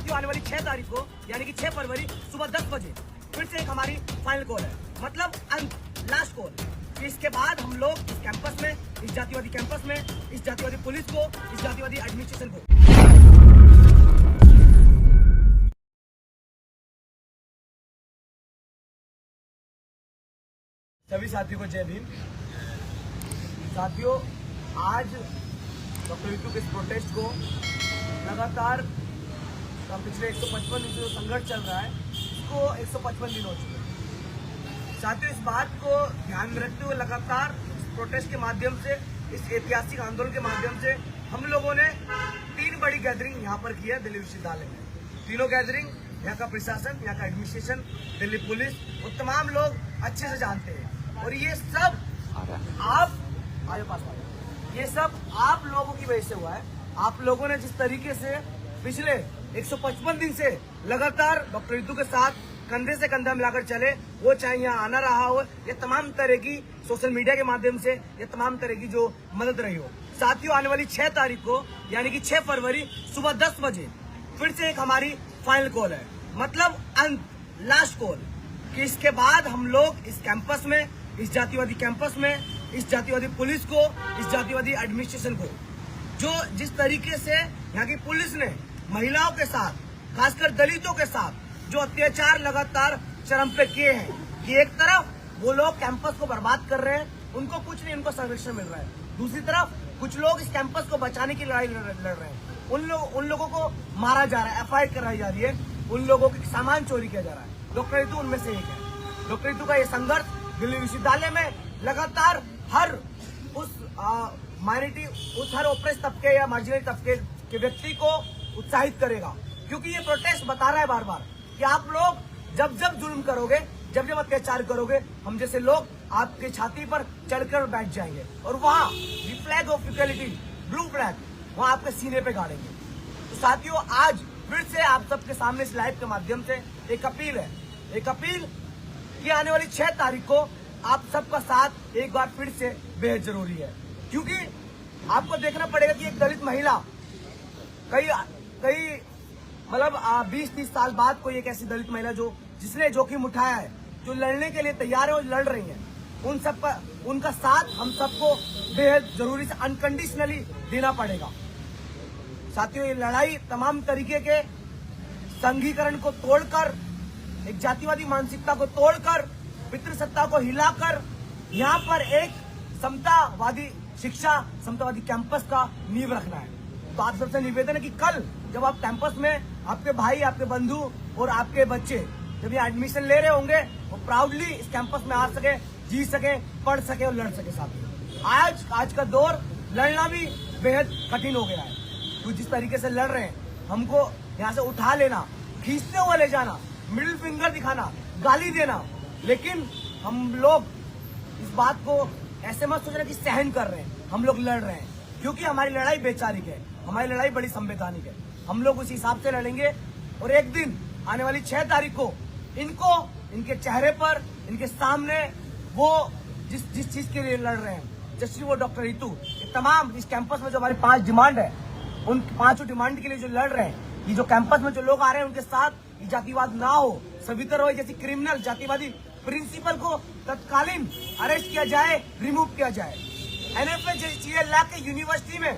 साथियों आने वाली 6 तारीख को यानी कि 6 फरवरी सुबह 10 बजे फिर से एक हमारी फाइनल कॉल है, मतलब अंत, लास्ट कॉल। इसके बाद हम लोग इस कैंपस में, इस जातिवादी कैंपस में, इस जातिवादी पुलिस को, इस जातिवादी एडमिनिस्ट्रेशन को सभी साथियों को जय भीम। साथियों, आज डॉक्टर रितु के इस प्रोटेस्ट को लगातार पिछले 155 दिन से जो संघर्ष चल रहा है, इसको 155 दिन हो चुके हैं। साथियों, इस बात को ध्यान में रखते हुए लगातार इस प्रोटेस्ट के माध्यम से, इस ऐतिहासिक आंदोलन के माध्यम से हम लोगों ने 3 बड़ी गैदरिंग यहाँ पर की है दिल्ली विश्वविद्यालय में। तीनों गैदरिंग यहाँ का प्रशासन, यहाँ का एडमिनिस्ट्रेशन, दिल्ली पुलिस और तमाम लोग अच्छे से जानते हैं। और ये सब ये सब आप लोगों की वजह से हुआ है। आप लोगों ने जिस तरीके से पिछले 155 दिन से लगातार डॉक्टर रितु के साथ कंधे से कंधा मिलाकर चले, वो चाहे यहाँ आना रहा हो या तमाम तरह की सोशल मीडिया के माध्यम से या तमाम तरह की जो मदद रही हो। साथियों, आने वाली 6 तारीख को यानी कि 6 फरवरी सुबह 10 बजे फिर से एक हमारी फाइनल कॉल है, मतलब अंत, लास्ट कॉल। कि इसके बाद हम लोग इस कैंपस में, इस जातिवादी कैंपस में, इस जातिवादी पुलिस को, इस जातिवादी एडमिनिस्ट्रेशन को, जो जिस तरीके से यहाँ की पुलिस ने महिलाओं के साथ, खासकर दलितों के साथ जो अत्याचार लगातार चरम पे किए हैं, कि एक तरफ वो लोग कैंपस को बर्बाद कर रहे हैं, उनको कुछ नहीं, उनको संरक्षण मिल रहा है। दूसरी तरफ कुछ लोग इस कैंपस को बचाने की लड़ाई लड़ रहे हैं। उन लोगों को मारा जा रहा है, FIR कराई जा रही है, उन लोगों के सामान चोरी किया जा रहा है। डॉक्टर रितु उनमें से एक है। डॉक्टर रितु का ये संघर्ष दिल्ली विश्वविद्यालय में लगातार हर उस माइनॉरिटी, उस हर ओप्रेस तबके या मार्जिनल तबके के व्यक्ति को उत्साहित करेगा, क्योंकि ये प्रोटेस्ट बता रहा है बार बार कि आप लोग जब जब जुल्म करोगे, जब जब अत्याचार करोगे, हम जैसे लोग आपके छाती पर चढ़कर बैठ जाएंगे और वहाँ the flag of equality, blue flag, वहाँ आपके सीने पे गाड़ेंगे। तो साथियों, आज फिर से आप सबके सामने इस लाइव के माध्यम से एक अपील है, एक अपील कि आने वाली 6 तारीख को आप सबका साथ एक बार फिर से बेहद जरूरी है। क्योंकि आपको देखना पड़ेगा कि एक दलित महिला कई मतलब 20-30 साल बाद कोई एक ऐसी दलित महिला जिसने जोखिम उठाया है, जो लड़ने के लिए तैयार है और लड़ रही है, उन सब का, उनका साथ हम सबको बेहद जरूरी से अनकंडीशनली देना पड़ेगा। साथियों, ये लड़ाई तमाम तरीके के संघीकरण को तोड़कर, एक जातिवादी मानसिकता को तोड़कर, पितृसत्ता को हिलाकर यहाँ पर एक समतावादी शिक्षा, समतावादी कैंपस का नींव रखना है। तो आप सबसे निवेदन है कि कल जब आप कैंपस में आपके भाई, आपके बंधु और आपके बच्चे जब ये एडमिशन ले रहे होंगे, वो प्राउडली इस कैंपस में आ सके, जी सके, पढ़ सके और लड़ सके। साथियों, आज का दौर लड़ना भी बेहद कठिन हो गया है। तो जिस तरीके से लड़ रहे हैं, हमको यहाँ से उठा लेना, खींचते हुए ले जाना, मिडिल फिंगर दिखाना, गाली देना, लेकिन हम लोग इस बात को ऐसे मत सोचना कि सहन कर रहे हैं, हम लोग लड़ रहे हैं। क्योंकि हमारी लड़ाई वैचारिक है, हमारी लड़ाई बड़ी संवैधानिक है। हम लोग उस हिसाब से लड़ेंगे और एक दिन आने वाली 6 तारीख को इनको, इनके चेहरे पर, इनके सामने वो जिस चीज के लिए लड़ रहे हैं, जैसे वो डॉक्टर रितु, तमाम इस कैंपस में जो हमारी 5 डिमांड है, उन 5 डिमांड के लिए जो लड़ रहे हैं, ये जो कैंपस में जो लोग आ रहे हैं, उनके साथ ये जातिवाद ना हो, सविता रॉय जैसी क्रिमिनल जातिवादी प्रिंसिपल को तत्कालीन अरेस्ट किया जाए, रिमूव किया जाए। NFA जैसी चीजें लाके यूनिवर्सिटी में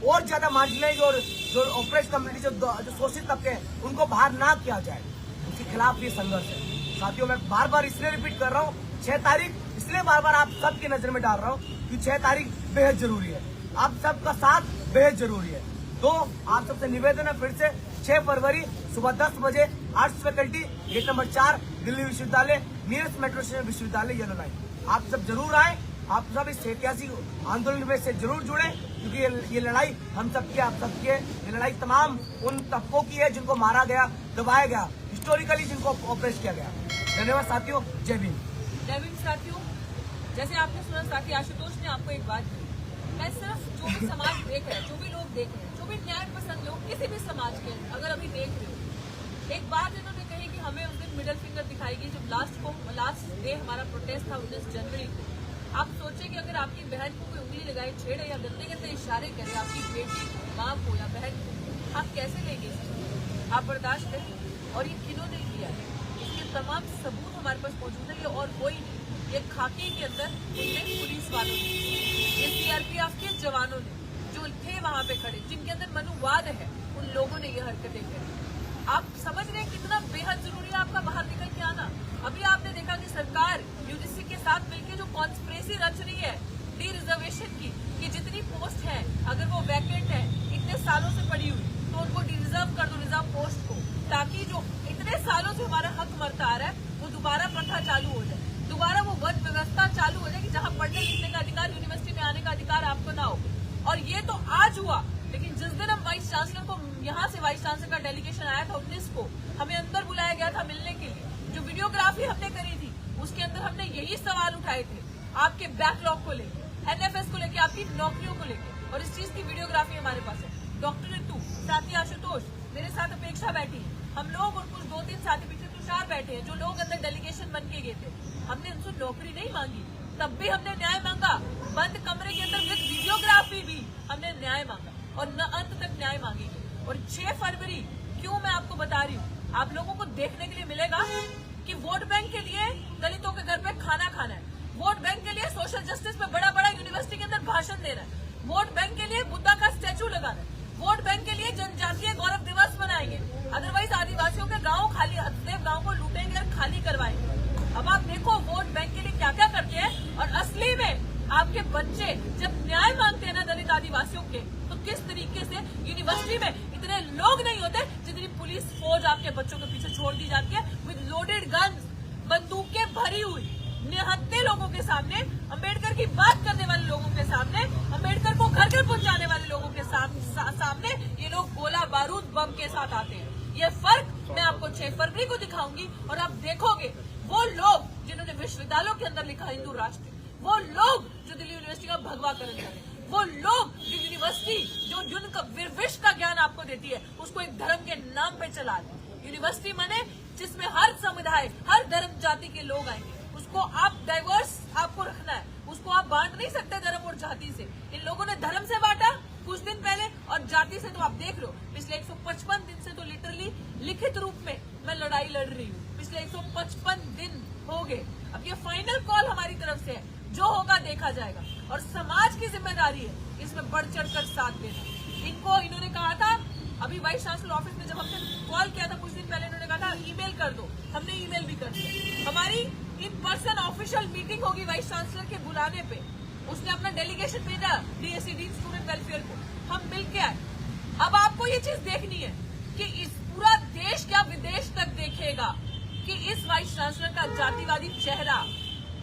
और ज्यादा मार्जिनलाइज और जो ऑपरेस कम्युनिटी, जो शोषित तबके हैं, उनको बाहर ना किया जाए, उसके खिलाफ ये संघर्ष है। साथियों, मैं बार बार इसलिए रिपीट कर रहा हूँ, 6 तारीख इसलिए बार बार आप सबकी नजर में डाल रहा हूँ कि 6 तारीख बेहद जरूरी है, आप सबका साथ बेहद जरूरी है। तो आप सबसे निवेदन है, फिर से 6 फरवरी सुबह 10 बजे arts faculty, gate number 4, Delhi विश्वविद्यालय, नियरेस्ट मेट्रो स्टेशन विश्वविद्यालय, येलो लाइन। आप सब जरूर आए, आप सब इस ऐतिहासिक आंदोलन में से जरूर जुड़े, क्योंकि ये लड़ाई हम सबकी, आप सबकी है। ये लड़ाई तमाम उन तबकों की है जिनको मारा गया, दबाया गया, हिस्टोरिकली जिनको ऑपरेस किया गया। धन्यवाद साथियों, जय भीम। जय भीम। साथियों, जैसे आपने सुना, साथी आशुतोष ने आपको एक बात की, मैं सिर्फ जो भी समाज देख रहे हैं, जो भी लोग देख रहे हैं, जो भी न्याय पसंद लोग किसी भी समाज के अगर अभी देख रहे हो, एक बात इन्होंने कही कि हमें उस दिन मिडिल फिंगर दिखाएगी जब लास्ट डे हमारा प्रोटेस्ट था 19 जनवरी को। आप सोचें कि अगर आपकी बहन को कोई उंगली लगाए, छेड़े या गंदे गंदे इशारे करे आपकी बेटी को, माँ को या बहन को, आप कैसे लेंगे? आप बर्दाश्त करें। और ये किन्होंने किया है, इसके तमाम सबूत हमारे पास मौजूद है। ये और कोई नहीं, ये खाकी के अंदर उनने पुलिस वालों ने, ये सीआरपीएफ के जवानों ने जो थे वहां पे खड़े, जिनके अंदर मनुवाद है, उन लोगों ने ये हरकतें करी। आप समझ रहे हैं कितना बेहद जरूरी है आपका बाहर निकल के आना। अभी आपने देखा कि सरकार यूजीसी के साथ मिलकर जो कॉन्स्पिरेसी रच रही है डी रिजर्वेशन की, कि जितनी पोस्ट है अगर वो वैकेंट है इतने सालों से पड़ी हुई तो उनको डिरिजर्व कर दो रिजर्व पोस्ट को, ताकि जो इतने सालों से हमारा हक मरता आ रहा है वो दोबारा प्रथा चालू हो जाए, दोबारा वो वन व्यवस्था चालू हो जाए कि जहाँ पढ़ने लिखने का अधिकार, यूनिवर्सिटी में आने का अधिकार आपको ना हो। और ये तो आज हुआ, लेकिन जिस दिन हम वाइस चांसलर को, यहाँ से वाइस चांसलर का डेलीगेशन आया था 19 को, हमें अंदर बुलाया गया था मिलने के लिए, जो वीडियोग्राफी हमने करी थी उसके अंदर हमने यही सवाल उठाए थे आपके बैकलॉग को लेकर, एनएफएस को लेकर, आपकी नौकरियों को लेकर, और इस चीज की वीडियोग्राफी हमारे पास है। डॉक्टर रितु, साथी आशुतोष, मेरे साथ अपेक्षा बैठी है, हम लोग और कुछ 2-3 साथी पीछे तुषार बैठे हैं, जो लोग अंदर डेलीगेशन बन के गए थे। हमने उनसे नौकरी नहीं मांगी, तब भी हमने न्याय मांगा, बंद कमरे के अंदर विद वीडियोग्राफी भी हमने न्याय मांगा और न अंत तक न्याय मांगेंगे। और 6 फरवरी क्यों मैं आपको बता रही हूँ, आप लोगों को देखने के लिए मिलेगा कि वोट बैंक के लिए दलितों के घर पे खाना खाना है, वोट बैंक के लिए सोशल जस्टिस पे बड़ा बड़ा यूनिवर्सिटी के अंदर भाषण देना है, वोट बैंक के लिए बुद्धा का स्टैचू लगाना है, वोट बैंक के लिए जनजातीय गौरव दिवस मनाएंगे, अदरवाइज आदिवासियों के गांव खाली, हथदेव गांव को लूटेंगे और खाली करवाएंगे। अब आप देखो वोट बैंक के लिए क्या क्या करते हैं, और असली में आपके बच्चे जब न्याय मांगते हैं ना दलित आदिवासियों के, तो किस तरीके से यूनिवर्सिटी में इतने लोग नहीं होते जितनी पुलिस फौज आपके बच्चों के पीछे छोड़ दी जाती है, विद लोडेड गन्स, बंदूकें भरी हुई, निहत्थे लोगों के सामने, अंबेडकर की बात करने वाले लोगों के सामने, अंबेडकर को घर घर पहुंचाने वाले लोगों के सामने ये लोग गोला बारूद बम के साथ आते हैं। ये फर्क मैं आपको 6 फरवरी को दिखाऊंगी, और आप देखोगे वो लोग जिन्होंने विश्वविद्यालयों के अंदर लिखा हिंदू राष्ट्र, वो लोग जो दिल्ली यूनिवर्सिटी का भगवाकरण करें, वो लोग जो यूनिवर्सिटी जो विश्व का ज्ञान आपको देती है उसको एक धर्म के नाम पे चला दे। यूनिवर्सिटी माने जिसमें हर समुदाय, हर धर्म जाति के लोग आएंगे, उसको आप डाइवर्स आपको रखना है, उसको आप बांट नहीं सकते धर्म और जाति से। इन लोगों ने धर्म से बांटा कुछ दिन पहले, और जाति से तो आप देख लो पिछले 155 दिन से तो लिटरली लिखित रूप में मैं लड़ाई लड़ रही हूँ, पिछले 155 दिन हो गए। अब ये फाइनल कॉल हमारी तरफ से है, जो होगा देखा जाएगा, और समाज की जिम्मेदारी है इसमें बढ़ चढ़ कर साथ देना। इन्होंने कहा था अभी वाइस चांसलर ऑफिस में जब हमने कॉल किया था कुछ दिन पहले, इन्होंने कहा था ईमेल कर दो, हमने ईमेल भी कर दिया। हमारी इन पर्सन ऑफिशियल मीटिंग होगी वाइस चांसलर के बुलाने पे, उसने अपना डेलीगेशन भेजा डीएससी डीन स्टूडेंट वेलफेयर को, हम मिल के आए। अब आपको ये चीज देखनी है कि इस पूरा देश क्या विदेश तक देखेगा कि इस वाइस चांसलर का जातिवादी चेहरा,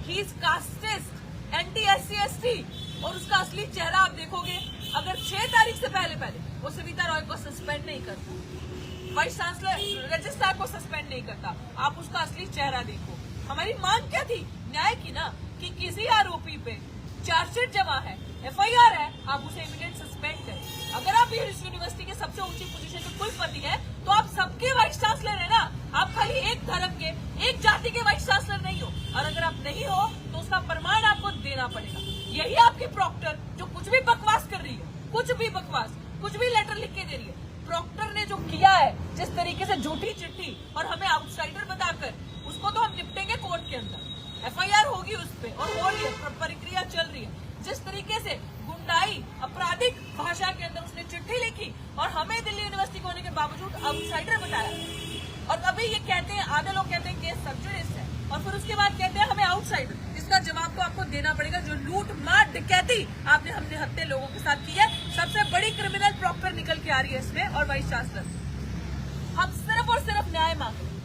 he is casteist, anti SC ST, और उसका असली चेहरा आप देखोगे अगर 6 तारीख से पहले वो सविता रॉय को सस्पेंड नहीं करता, वाइस चांसलर रजिस्ट्रार को सस्पेंड नहीं करता, आप उसका असली चेहरा देखो। हमारी मांग क्या थी, न्याय की ना, कि किसी आरोपी पे चार्जशीट जमा है, FIR है, आप उसे इमीडिएट सस्पेंड करें। अगर आप ये इस यूनिवर्सिटी के सबसे ऊंची पोजीशन के कुलपति हैं, तो आप सबके वाइस चांसलर है ना, आप खाली एक धर्म के, एक जाति के वाइस चांसलर नहीं हो, और अगर आप नहीं हो तो उसका प्रमाण आपको देना पड़ेगा। यही आपकी प्रॉक्टर जो कुछ भी बकवास कर रही है, कुछ भी बकवास, कुछ भी लेटर लिख के दे रही है, प्रॉक्टर ने जो किया है जिस तरीके से झूठी चिट्ठी और हमें आउटसाइडर बताकर, उसको तो हम निपटेंगे कोर्ट के अंदर, FIR होगी उस पर, और हो रही है, प्रक्रिया चल रही है। जिस तरीके से गुंडाई आपराधिक भाषा के अंदर उसने चिट्ठी लिखी और हमें दिल्ली यूनिवर्सिटी होने के बावजूद आउटसाइडर बताया, और अभी ये कहते हैं, आधे लोग कहते हैं केस सब्जुडिस है, और फिर उसके बाद कहते हैं हमें आउटसाइडर। इसका जवाब तो आपको देना पड़ेगा, जो लूट मार डकैती आपने हमने हत्ते लोगों के साथ की है। सबसे बड़ी क्रिमिनल प्रॉक्टर निकल के आ रही है इसमें, और वाइस चांसलर। हम सिर्फ और सिर्फ न्याय मांग रहे हैं।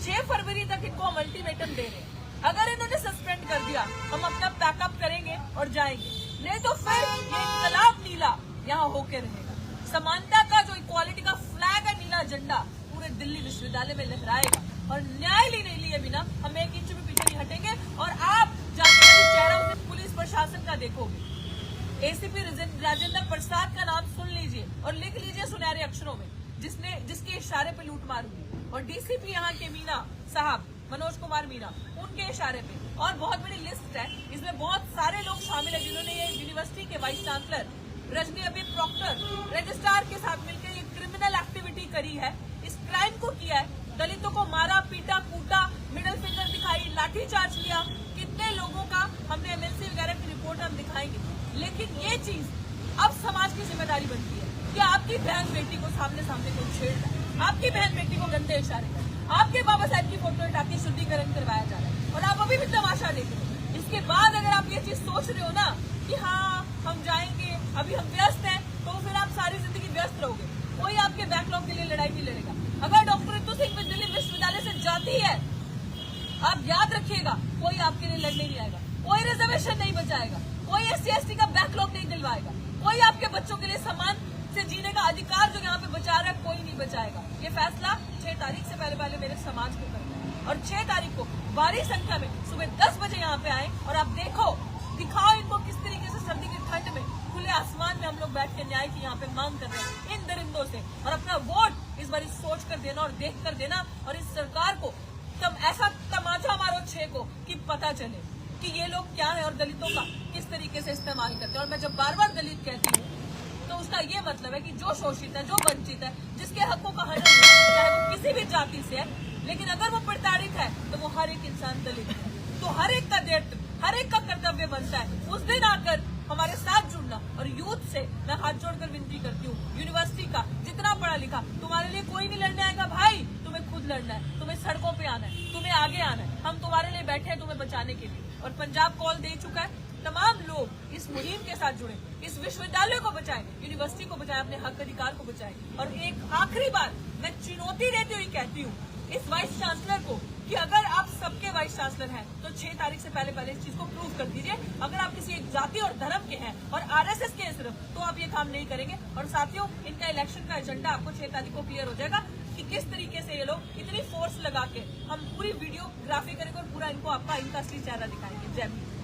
6 फरवरी तक इनको हम अल्टीमेटम दे रहे हैं, अगर इन्होंने सस्पेंड कर दिया हम अपना पैकअप करेंगे और जाएंगे, नहीं तो फिर ये इनकलाब नीला यहाँ होके रहेगा। समानता का जो इक्वालिटी का फ्लैग है, नीला झंडा पूरे दिल्ली विश्वविद्यालय में लहराएगा, और न्याय नहीं लिए बिना हम 1 इंच भी पीछे नहीं हटेंगे। और आप जातिवादी चेहरा उस पुलिस प्रशासन का देखोगे, ACP राजेंद्र प्रसाद का नाम सुन लीजिए और लिख लीजिए सुनहरे अक्षरों में, जिसके इशारे पे लूटमार हुई, और DCP यहाँ के मीना साहब, मनोज कुमार मीना, उनके इशारे पे, और बहुत बड़ी लिस्ट है, इसमें बहुत सारे लोग शामिल है जिन्होंने ये यूनिवर्सिटी के वाइस चांसलर रजनी अभी प्रॉक्टर रजिस्ट्रार के साथ मिलकर ये क्रिमिनल एक्टिविटी करी है। इस क्राइम को किया है, दलितों को मारा, पीटा, कूटा, मिडिल फिंगर दिखाई, लाठी चार्ज किया, कितने लोगों का हमने एमएलसी वगैरह की रिपोर्ट हम दिखाएंगे। लेकिन ये चीज अब समाज की जिम्मेदारी बनती है कि आपकी बहन बेटी को सामने कोई छेड़ रहा है, आपकी बहन बेटी को गंदे इशारे कर, आपके बाबा साहब की फोटो हटा के शुद्धिकरण करवाया जा रहा है और आप अभी भी तमाशा देख रहे हो। इसके बाद अगर आप ये चीज सोच रहे हो ना कि हाँ हम जाएंगे, अभी हम व्यस्त हैं, तो फिर आप सारी जिंदगी व्यस्त रहोगे, कोई आपके बैकलॉग के लिए लड़ाई नहीं लड़ेगा। अगर डॉक्टर रितु सिंह दिल्ली विश्वविद्यालय से जाती है, आप याद रखिएगा, कोई आपके लिए लड़ने नहीं आएगा, कोई रिजर्वेशन नहीं बचाएगा, कोई SC/ST का बैकलॉग नहीं दिलवाएगा, कोई आपके बच्चों के लिए सम्मान से जीने का अधिकार जो यहाँ पे बचा रहा है कोई नहीं बचाएगा। ये फैसला 6 तारीख से पहले मेरे समाज को करना है और 6 तारीख को भारी संख्या में सुबह 10 बजे यहाँ पे आए और आप दिखाओ इनको किस तरीके से सर्दी की ठंड में खुले आसमान में हम लोग बैठ के न्याय की यहाँ पे मांग कर रहे हैं इन दरिंदों से। और अपना वोट इस बार सोच कर देना और देख कर देना और इस सरकार को ऐसा तमाचा मारो 6 को कि पता चले कि ये लोग क्या है और दलितों का किस तरीके से इस्तेमाल करते हैं। और मैं जब बार दलित कहती हूँ तो उसका ये मतलब है कि जो शोषित है, जो वंचित है, जिसके हकों का हनन है, चाहे वो किसी भी जाति से है, लेकिन अगर वो प्रताड़ित है तो वो हर एक इंसान दलित है। तो हर एक का दायित्व, हर एक का कर्तव्य बनता है उस दिन आकर हमारे साथ जुड़ना। और यूथ से मैं हाथ जोड़कर विनती करती हूँ, यूनिवर्सिटी का जितना पढ़ा लिखा, तुम्हारे लिए कोई नहीं लड़ने आएगा भाई, तुम्हें खुद लड़ना है, तुम्हें सड़कों पे आना है, तुम्हें आगे आना है। हम तुम्हारे लिए बैठे हैं तुम्हें बचाने के लिए। और पंजाब कॉल दे चुका है, तमाम लोग इस मुहिम के साथ जुड़े, इस विश्वविद्यालय को बचाएं, यूनिवर्सिटी को बचाएं, अपने हक अधिकार को बचाएं। और एक आखिरी बार मैं चुनौती देती हुई कहती हूँ इस वाइस चांसलर को कि अगर आप सबके वाइस चांसलर हैं तो 6 तारीख से पहले इस चीज को प्रूव कर दीजिए। अगर आप किसी एक जाति और धर्म के हैं और RSS के हैं सिर्फ, तो आप ये काम नहीं करेंगे। और साथियों, इनका इलेक्शन का एजेंडा आपको 6 तारीख को क्लियर हो जाएगा कि किस तरीके से ये लोग इतनी फोर्स लगा के हम पूरी वीडियोग्राफी करेंगे और पूरा इनको आपका इनका असली चेहरा दिखाएंगे। जय हिंद।